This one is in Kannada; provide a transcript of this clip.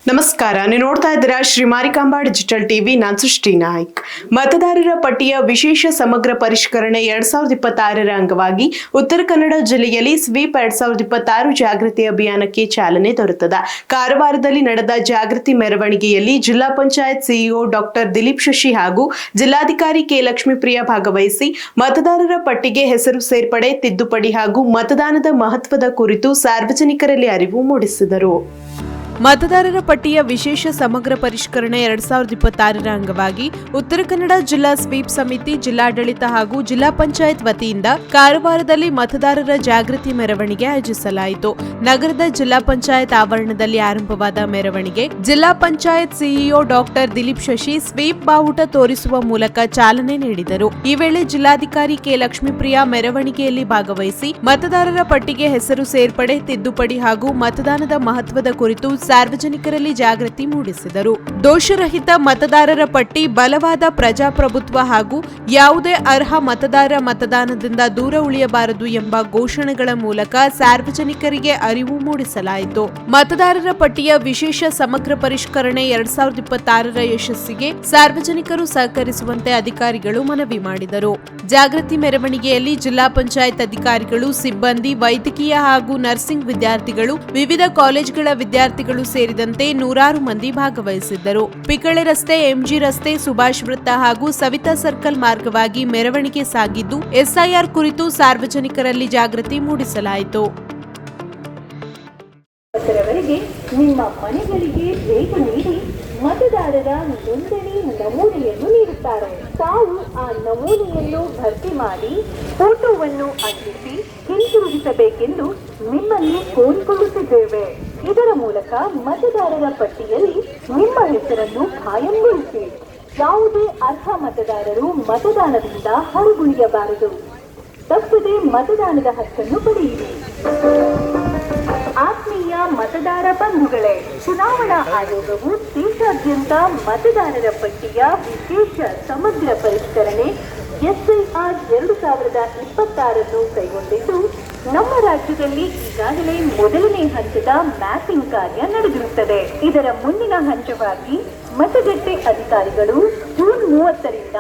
ನಮಸ್ಕಾರ, ನೀವು ನೋಡ್ತಾ ಇದ್ದೀರಾ ಶ್ರೀ ಮಾರಿಕಾಂಬಾ ಡಿಜಿಟಲ್ ಟಿವಿ. ನಾನು ಸೃಷ್ಟಿ ನಾಯ್ಕ್. ಮತದಾರರ ಪಟ್ಟಿಯ ವಿಶೇಷ ಸಮಗ್ರ ಪರಿಷ್ಕರಣೆ 2026ರ ಅಂಗವಾಗಿ ಉತ್ತರ ಕನ್ನಡ ಜಿಲ್ಲೆಯಲ್ಲಿ ಸ್ವೀಪ್ 2026 ಜಾಗೃತಿ ಅಭಿಯಾನಕ್ಕೆ ಚಾಲನೆ ದೊರೆತದ. ಕಾರವಾರದಲ್ಲಿ ನಡೆದ ಜಾಗೃತಿ ಮೆರವಣಿಗೆಯಲ್ಲಿ ಜಿಲ್ಲಾ ಪಂಚಾಯತ್ ಸಿಇಒ ಡಾಕ್ಟರ್ ದಿಲೀಪ್ ಶಶಿ ಹಾಗೂ ಜಿಲ್ಲಾಧಿಕಾರಿ ಕೆ ಲಕ್ಷ್ಮೀಪ್ರಿಯಾ ಭಾಗವಹಿಸಿ ಮತದಾರರ ಪಟ್ಟಿಗೆ ಹೆಸರು ಸೇರ್ಪಡೆ, ತಿದ್ದುಪಡಿ ಹಾಗೂ ಮತದಾನದ ಮಹತ್ವದ ಕುರಿತು ಸಾರ್ವಜನಿಕರಲ್ಲಿ ಅರಿವು ಮೂಡಿಸಿದರು. ಮತದಾರರ ಪಟ್ಟಿಯ ವಿಶೇಷ ಸಮಗ್ರ ಪರಿಷ್ಕರಣೆ 2026ರ ಅಂಗವಾಗಿ ಉತ್ತರ ಕನ್ನಡ ಜಿಲ್ಲಾ ಸ್ವೀಪ್ ಸಮಿತಿ, ಜಿಲ್ಲಾಡಳಿತ ಹಾಗೂ ಜಿಲ್ಲಾ ಪಂಚಾಯತ್ ವತಿಯಿಂದ ಕಾರವಾರದಲ್ಲಿ ಮತದಾರರ ಜಾಗೃತಿ ಮೆರವಣಿಗೆ ಆಯೋಜಿಸಲಾಯಿತು. ನಗರದ ಜಿಲ್ಲಾ ಪಂಚಾಯತ್ ಆವರಣದಲ್ಲಿ ಆರಂಭವಾದ ಮೆರವಣಿಗೆ ಜಿಲ್ಲಾ panchayat CEO doctor Dilip Shashi sweep ಬಾವುಟ ತೋರಿಸುವ ಮೂಲಕ ಚಾಲನೆ ನೀಡಿದರು. ಈ ವೇಳೆ ಜಿಲ್ಲಾಧಿಕಾರಿ ಕೆ ಲಕ್ಷ್ಮೀಪ್ರಿಯಾ ಮೆರವಣಿಗೆಯಲ್ಲಿ ಭಾಗವಹಿಸಿ ಮತದಾರರ ಪಟ್ಟಿಗೆ ಹೆಸರು ಸೇರ್ಪಡೆ, ತಿದ್ದುಪಡಿ ಹಾಗೂ ಮತದಾನದ ಮಹತ್ವದ ಕುರಿತು ಸಾರ್ವಜನಿಕರಲ್ಲಿ ಜಾಗೃತಿ ಮೂಡಿಸಿದರು. ದೋಷರಹಿತ ಮತದಾರರ ಪಟ್ಟಿ, ಬಲವಾದ ಪ್ರಜಾಪ್ರಭುತ್ವ ಹಾಗೂ ಯಾವುದೇ ಅರ್ಹ ಮತದಾರ ಮತದಾನದಿಂದ ದೂರ ಉಳಿಯಬಾರದು ಎಂಬ ಘೋಷಣೆಗಳ ಮೂಲಕ ಸಾರ್ವಜನಿಕರಿಗೆ ಅರಿವು ಮೂಡಿಸಲಾಯಿತು. ಮತದಾರರ ಪಟ್ಟಿಯ ವಿಶೇಷ ಸಮಗ್ರ ಪರಿಷ್ಕರಣೆ 2026ರ ಯಶಸ್ಸಿಗೆ ಸಾರ್ವಜನಿಕರು ಸಹಕರಿಸುವಂತೆ ಅಧಿಕಾರಿಗಳು ಮನವಿ ಮಾಡಿದರು. ಜಾಗೃತಿ ಮೆರವಣಿಗೆಯಲ್ಲಿ ಜಿಲ್ಲಾ ಪಂಚಾಯತ್ ಅಧಿಕಾರಿಗಳು, ಸಿಬ್ಬಂದಿ, ವೈದ್ಯಕೀಯ ಹಾಗೂ ನರ್ಸಿಂಗ್ ವಿದ್ಯಾರ್ಥಿಗಳು, ವಿವಿಧ ಕಾಲೇಜುಗಳ ವಿದ್ಯಾರ್ಥಿಗಳು ಸೇರಿದಂತೆ ನೂರಾರು ಮಂದಿ ಭಾಗವಹಿಸಿದ್ದರು. ಪಿಕಳೆ ರಸ್ತೆ, ಎಂಜಿ ರಸ್ತೆ, ಸುಭಾಷ್ ವೃತ್ತ ಹಾಗೂ ಸವಿತಾ ಸರ್ಕಲ್ ಮಾರ್ಗವಾಗಿ ಮೆರವಣಿಗೆ ಸಾಗಿದ್ದು ಎಸ್ಐಆರ್ ಕುರಿತು ಸಾರ್ವಜನಿಕರಲ್ಲಿ ಜಾಗೃತಿ ಮೂಡಿಸಲಾಯಿತು. ನಿಮ್ಮ ಮನೆಗಳಿಗೆ ಭೇಟಿ ನೀಡಿ ಮತದಾರರ ನೋಂದಣಿ ನಮೂನೆಯನ್ನು ನೀಡುತ್ತಾರೆ. ತಾವು ಆ ನಮೂನೆಯನ್ನು ಭರ್ತಿ ಮಾಡಿ ಫೋಟೋವನ್ನು ಅಂಟಿಸಿ ಹಿಂತಿರುಗಿಸಬೇಕೆಂದು ನಿಮ್ಮಲ್ಲಿ ಕೋರಿಕೊಳ್ಳುತ್ತಿದ್ದೇವೆ. ಇದರ ಮೂಲಕ ಮತದಾರರ ಪಟ್ಟಿಯಲ್ಲಿ ನಿಮ್ಮ ಹೆಸರನ್ನು ಖಾಯಂಗೊಳಿಸಿ. ಯಾವುದೇ ಅರ್ಹ ಮತದಾರರು ಮತದಾನದಿಂದ ಹೊರಗುಳಿಯಬಾರದು. ತಪ್ಪದೆ ಮತದಾನದ ಹಕ್ಕನ್ನು ಪಡೆಯಿರಿ. ಆತ್ಮೀಯ ಮತದಾರ ಬಂಧುಗಳೇ, ಚುನಾವಣಾ ಆಯೋಗವು ದೇಶಾದ್ಯಂತ ಮತದಾರರ ಪಟ್ಟಿಯ ವಿಶೇಷ ಸಮಗ್ರ ಪರಿಷ್ಕರಣೆ ಎಸ್ಐಆರ್ 2026 ಕೈಗೊಂಡಿದ್ದು, ನಮ್ಮ ರಾಜ್ಯದಲ್ಲಿ ಈಗಾಗಲೇ ಮೊದಲನೇ ಹಂತದ ಮ್ಯಾಪಿಂಗ್ ಕಾರ್ಯ ನಡೆದಿರುತ್ತದೆ. ಇದರ ಮುಂದಿನ ಹಂತವಾಗಿ ಮತಗಟ್ಟೆ ಅಧಿಕಾರಿಗಳು ಜೂನ್ 30ರಿಂದ